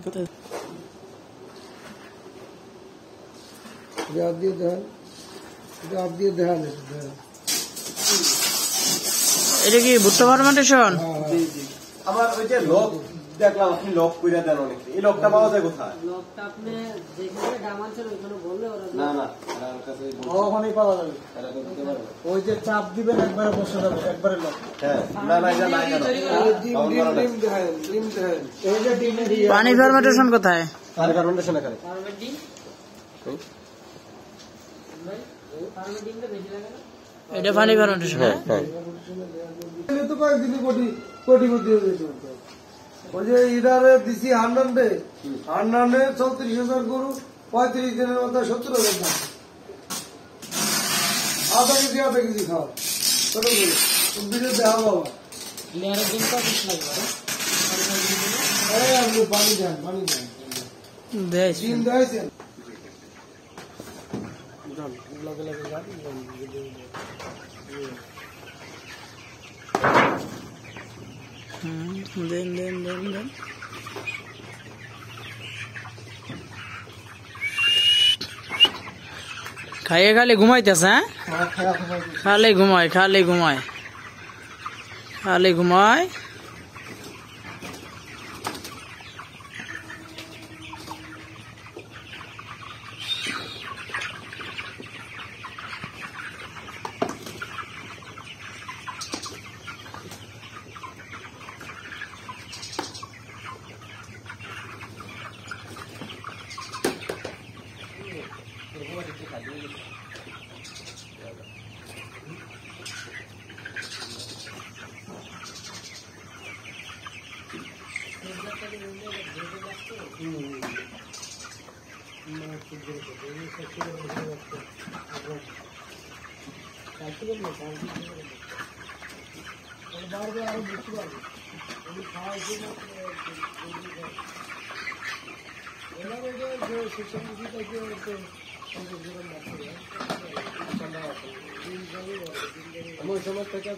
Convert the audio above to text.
কোথায় এটা কি ভুট্টা ফার্মেন্টেশন? আমার ওই যে লক দেখলাম আপনি লক কইরা দেন অনেক, এই লকটা পাওয়া যায় কোথায়? লকটা আপনি যেখানে দাম আছে ওইখানে বললে ওরা না আমার কাছে ওখানেই পাওয়া যাবে। ওই যে চাপ দিবেন একবারে বসে যাবে, একবারে লক। হ্যাঁ না এটা নাই কেন? এই যে ডিমের পানি ফার্মেন্টেশন কোথায়? আর ফার্মেন্টেশন এখানে ফার্মেটিং ভাই ফার্মেটিংটা বেশি লাগে না? এটা পানি ফার্মেন্টেশন। তো কয়েকদিন কোটিপতি হয়ে গেছে। ওই যে ইডারে দিছি হান্ডান্ডে 34,000 গরু 35 দিনের মধ্যে 70,000 দাম। আধা কেজি খাওয়া কত করে বিলে দেওয়া বাবা লেয়ারের দিন কত লাগবে? আপনি পানি দেন ডিম দেওয়াইছেন দেন খাইয়ে খালি ঘুমাইতেছে। খালি ঘুমায়। আমার সময় থেকে